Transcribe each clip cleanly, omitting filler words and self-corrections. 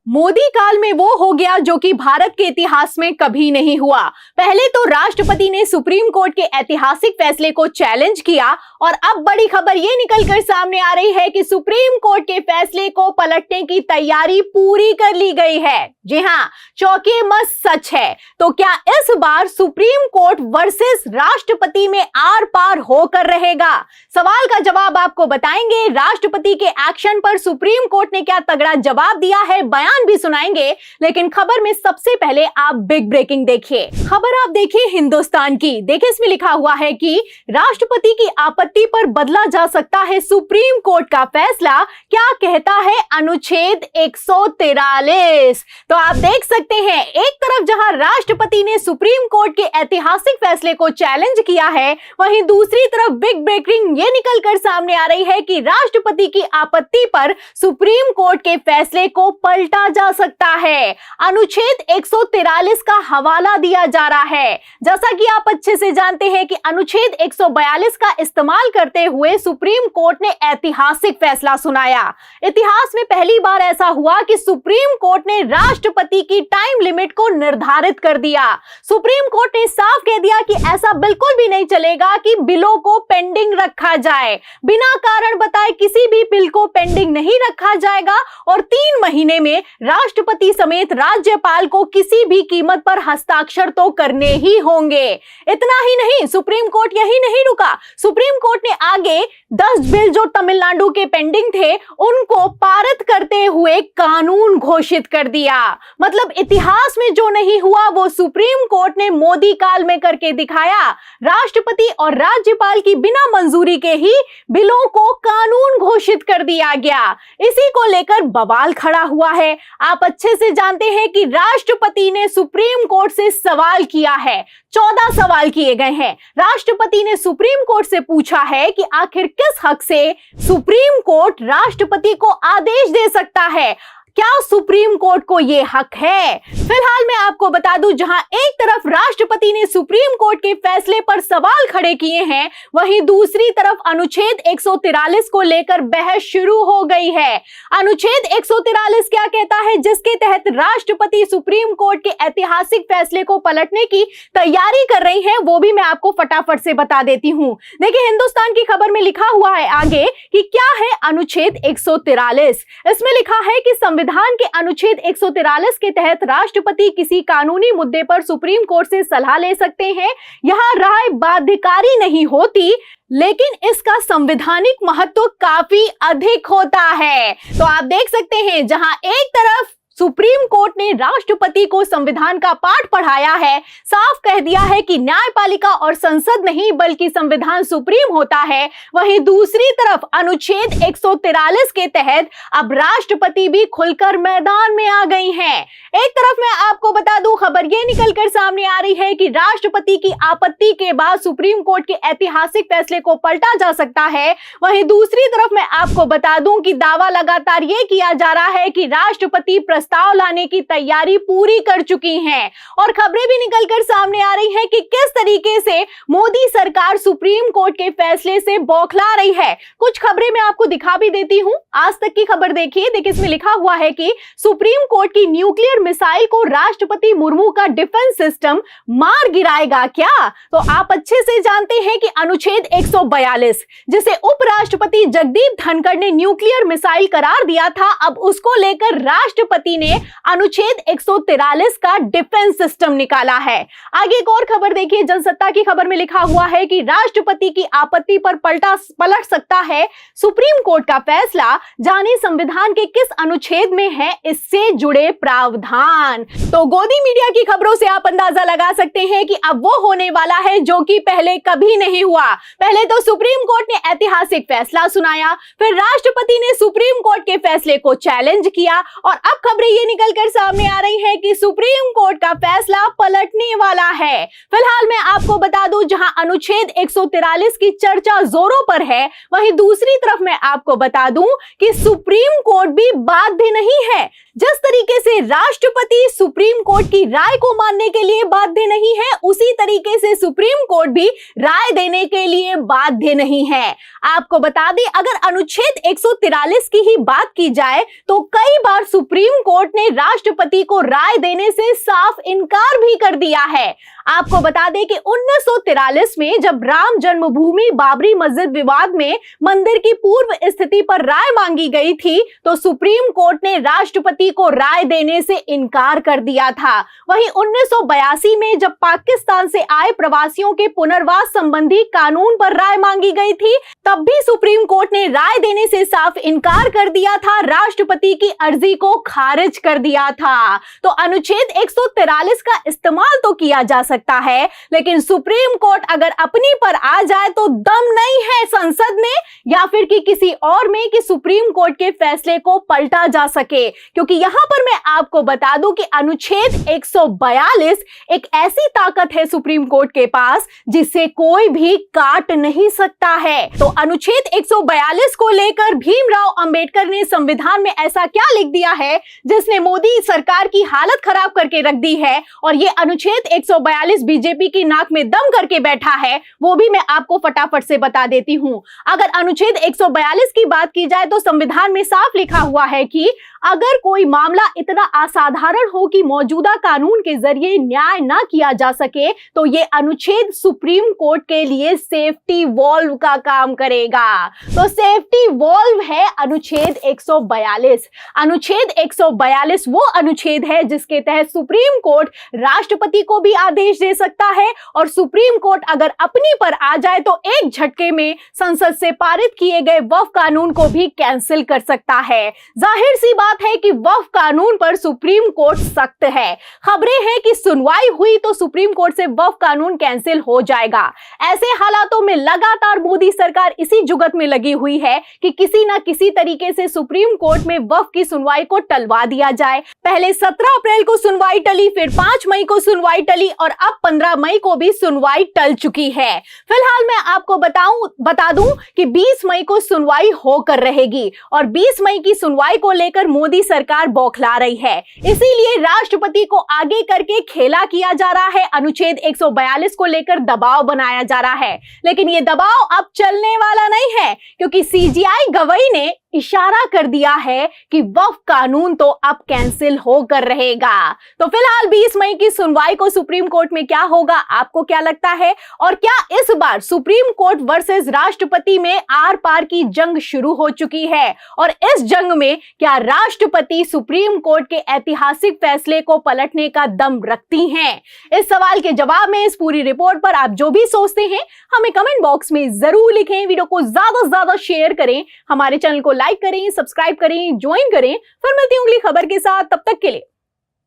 मोदी काल में वो हो गया जो कि भारत के इतिहास में कभी नहीं हुआ। पहले तो राष्ट्रपति ने सुप्रीम कोर्ट के ऐतिहासिक फैसले को चैलेंज किया और अब बड़ी खबर ये निकलकर सामने आ रही है कि सुप्रीम कोर्ट के फैसले को पलटने की तैयारी पूरी कर ली गई है। जी हाँ, चौंकिए मत, सच है। तो क्या इस बार सुप्रीम कोर्ट वर्सेस राष्ट्रपति में आर पार होकर रहेगा? सवाल का जवाब आपको बताएंगे। राष्ट्रपति के एक्शन पर सुप्रीम कोर्ट ने क्या तगड़ा जवाब दिया है, बयान भी सुनाएंगे। लेकिन खबर में सबसे पहले आप बिग ब्रेकिंग देखिए। खबर आप देखिए हिंदुस्तान की। देखिए इसमें लिखा हुआ है कि राष्ट्रपति की आपत्ति पर बदला जा सकता है सुप्रीम कोर्ट का फैसला, क्या कहता है अनुच्छेद 143। तो आप देख सकते हैं, एक तरफ जहां राष्ट्रपति ने सुप्रीम कोर्ट के ऐतिहासिक फैसले को चैलेंज किया है, वहीं दूसरी तरफ बिग ब्रेकिंग ये निकलकर सामने आ रही है कि राष्ट्रपति की आपत्ति पर सुप्रीम कोर्ट के फैसले को पलटा जा सकता है। अनुच्छेद 143 का हवाला दिया जा रहा है। जैसा कि आप अच्छे से जानते हैं कि अनुच्छेद 142 का इस्तेमाल करते हुए सुप्रीम कोर्ट ने ऐतिहासिक फैसला सुनाया। इतिहास में पहली बार ऐसा हुआ कि सुप्रीम कोर्ट ने राष्ट्रपति की टाइम लिमिट को निर्धारित कर दिया। सुप्रीम कोर्ट ने साफ कह दिया कि ऐसा बिल्कुल भी नहीं चलेगा कि बिलों को पेंडिंग रखा जाए। बिना कारण बताए किसी भी बिल को पेंडिंग नहीं रखा जाएगा और 3 महीने में राष्ट्रपति समेत राज्यपाल को किसी भी कीमत पर हस्ताक्षर तो करने ही होंगे। इतना ही नहीं, सुप्रीम कोर्ट यही नहीं रुका। सुप्रीम कोर्ट ने आगे 10 बिल जो तमिलनाडु के पेंडिंग थे उनको पारित करते हुए कानून घोषित कर दिया। मतलब इतिहास में जो नहीं हुआ वो सुप्रीम कोर्ट ने मोदी काल में करके दिखाया। राष्ट्रपति और राज्यपाल की बिना मंजूरी के ही बिलों को कानून घोषित कर दिया गया। इसी को लेकर बवाल खड़ा हुआ है। आप अच्छे से जानते हैं कि राष्ट्रपति ने सुप्रीम कोर्ट से सवाल किया है। 14 सवाल किए गए हैं। राष्ट्रपति ने सुप्रीम कोर्ट से पूछा है कि आखिर किस हक से सुप्रीम कोर्ट राष्ट्रपति को आदेश दे सकता है, क्या सुप्रीम कोर्ट को यह हक है? फिलहाल मैं आपको बता दूं, जहां एक तरफ राष्ट्रपति ने सुप्रीम कोर्ट के फैसले पर सवाल खड़े किए हैं, वहीं दूसरी तरफ अनुच्छेद 143 को लेकर बहस शुरू हो गई है। अनुच्छेद 143 क्या कहता है, जिसके तहत राष्ट्रपति सुप्रीम कोर्ट के ऐतिहासिक फैसले को पलटने की तैयारी कर रही है, वो भी मैं आपको फटाफट से बता देती हूं। देखिए हिंदुस्तान की खबर में लिखा हुआ है आगे कि क्या है अनुच्छेद 143। इसमें लिखा है कि संविधान के अनुच्छेद 143 के तहत राष्ट्रपति किसी कानूनी मुद्दे पर सुप्रीम कोर्ट से सलाह ले सकते हैं। यहां राय बाध्यकारी नहीं होती, लेकिन इसका संवैधानिक महत्व काफी अधिक होता है। तो आप देख सकते हैं, जहां एक तरफ सुप्रीम कोर्ट ने राष्ट्रपति को संविधान का पाठ पढ़ाया है, साफ कह दिया है कि न्यायपालिका और संसद नहीं बल्कि संविधान सुप्रीम होता है, वहीं दूसरी तरफ अनुच्छेद 143 के तहत अब राष्ट्रपति भी खुलकर मैदान में आ गई हैं। एक तरफ मैं आपको बता दूं, खबर ये निकलकर सामने आ रही है कि राष्ट्रपति की आपत्ति के बाद सुप्रीम कोर्ट के ऐतिहासिक फैसले को पलटा जा सकता है। वहीं दूसरी तरफ मैं आपको बता दूं कि दावा लगातार ये किया जा रहा है कि राष्ट्रपति प्रस्ताव लाने की तैयारी पूरी कर चुकी हैं और खबरें भी निकलकर सामने आ रही हैं कि किस तरीके से मोदी सरकार सुप्रीम कोर्ट के फैसले से बौखला रही है। कुछ खबरें मैं आपको दिखा भी देती हूं। आज तक की खबर देखिए। देखिए इसमें लिखा हुआ है कि सुप्रीम कोर्ट की न्यूक्लियर मिसाइल को राष्ट्रपति मुर्मू का डिफेंस सिस्टम मार गिराएगा क्या? तो आप अच्छे से जानते हैं कि अनुच्छेद 142, जिसे उपराष्ट्रपति जगदीप धनखड़ ने न्यूक्लियर मिसाइल करार दिया था, अब उसको लेकर राष्ट्रपति ने अनुच्छेद 143 का डिफेंस सिस्टम निकाला है। आगे एक और खबर देखिए। जनसत्ता की खबर में लिखा हुआ है कि राष्ट्रपति की आपत्ति पर पलट सकता है सुप्रीम कोर्ट का फैसला, जाने संविधान के किस अनुच्छेद में है इससे जुड़े प्रावधान। तो गोदी मीडिया की खबरों से आप अंदाजा लगा सकते हैं कि अब वो होने वाला है जो कि पहले कभी नहीं हुआ। पहले तो सुप्रीम कोर्ट ने ऐतिहासिक फैसला सुनाया, फिर राष्ट्रपति ने सुप्रीम कोर्ट के फैसले को चैलेंज किया और अब खबरें ये निकलकर सामने आ रही है कि सुप्रीम कोर्ट का फैसला पलटने वाला है। फिलहाल मैं आपको बता दूं, जहां अनुच्छेद 143 की चर्चा जोरों पर है, वहीं दूसरी तरफ मैं आपको बता दूं कि सुप्रीम कोर्ट भी बाध्य नहीं है। जिस तरीके से राष्ट्रपति सुप्रीम कोर्ट की राय को मानने के लिए बाध्य नहीं है, उसी तरीके से सुप्रीम कोर्ट भी राय देने के लिए बाध्य नहीं है। आपको बता दें, अगर अनुच्छेद 143 की ही बात की जाए तो कई बार सुप्रीम कोर्ट ने राष्ट्रपति को राय देने से साफ इनकार भी कर दिया है। आपको बता दें कि 1943 में जब राम जन्मभूमि बाबरी मस्जिद विवाद में मंदिर की पूर्व स्थिति पर राय मांगी गई थी, तो सुप्रीम कोर्ट ने राष्ट्रपति को राय देने से इनकार कर दिया था। वहीं 1982 में जब पाकिस्तान से आए प्रवासियों के पुनर्वास संबंधी कानून पर राय मांगी गई थी, तब भी सुप्रीम कोर्ट ने राय देने से साफ इनकार कर दिया था, राष्ट्रपति की अर्जी को खारिज कर दिया था। तो अनुच्छेद 143 का इस्तेमाल तो किया जा सकता है, लेकिन सुप्रीम कोर्ट अगर अपनी पर आ जाए तो दम नहीं है संसद में या फिर कि किसी और में कि सुप्रीम कोर्ट के फैसले को पलटा जा सके। क्योंकि यहां पर मैं आपको बता दूं कि अनुच्छेद 142 एक ऐसी ताकत है सुप्रीम कोर्ट के पास जिसे कोई भी काट नहीं सकता है। तो अनुच्छेद 142 को लेकर भीमराव अंबेडकर ने संविधान में ऐसा क्या लिख दिया है जिसने मोदी सरकार की हालत खराब करके रख दी है, और ये अनुच्छेद 142 बीजेपी की नाक में दम करके बैठा है, वो भी मैं आपको फटाफट से बता देती हूं। अगर अनुच्छेद 142 की बात की जाए तो संविधान में साफ लिखा हुआ है कि अगर कोई मामला इतना असाधारण हो कि मौजूदा कानून के जरिए न्याय न किया जा सके, तो ये अनुच्छेद सुप्रीम कोर्ट के लिए सेफ्टी वॉल्व का काम करेगा। तो सेफ्टी वॉल्व है अनुच्छेद 142। अनुच्छेद 142 वो अनुच्छेद है जिसके तहत सुप्रीम कोर्ट राष्ट्रपति को भी आदेश दे सकता है, और सुप्रीम कोर्ट अगर अपनी पर आ जाए तो एक झटके में संसद से पारित किए गए वक्फ कानून को भी कैंसिल कर सकता है। जाहिर सी बात है कि वक्फ कानून पर सुप्रीम कोर्ट सख्त है। खबरें हैं कि सुनवाई हुई तो सुप्रीम कोर्ट से वक्फ कानून कैंसिल हो जाएगा। ऐसे हालातों में लगातार मोदी सरकार इसी जुगत में लगी हुई है कि किसी न किसी तरीके से सुप्रीम कोर्ट में वक्फ की सुनवाई को टलवा दिया जाए। पहले 17 अप्रैल को सुनवाई टली, फिर 5 मई को सुनवाई टली और अब 15 मई को भी सुनवाई टल चुकी है। फिलहाल मैं आपको बता दूं कि 20 मई को सुनवाई होकर रहेगी, और 20 मई की सुनवाई को लेकर मोदी सरकार बौखला रही है। इसीलिए राष्ट्रपति को आगे करके खेला किया जा रहा है, अनुच्छेद 142 को लेकर दबाव बनाया जा रहा है। लेकिन ये दबाव अब चलने वाला नहीं है, क्योंकि सीजेआई गवाही ने इशारा कर दिया है कि वक्फ कानून तो अब कैंसिल होकर रहेगा। तो फिलहाल 20 मई की सुनवाई को सुप्रीम कोर्ट में क्या होगा, आपको क्या लगता है? और क्या इस बार सुप्रीम कोर्ट वर्सेस राष्ट्रपति में आर पार की जंग शुरू हो चुकी है? और इस जंग में क्या राष्ट्रपति सुप्रीम कोर्ट के ऐतिहासिक फैसले को पलटने का दम रखती हैं? इस सवाल के जवाब में इस पूरी रिपोर्ट पर आप जो भी सोचते हैं हमें कमेंट बॉक्स में जरूर लिखें। वीडियो को ज्यादा से ज्यादा शेयर करें, हमारे चैनल को लाइक करें, सब्सक्राइब करें, ज्वाइन करें। फिर मिलती हूँ अगली खबर के साथ, तब तक के लिए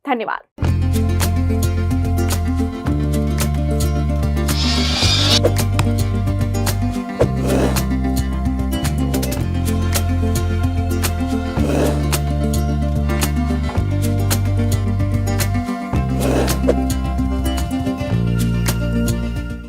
धन्यवाद।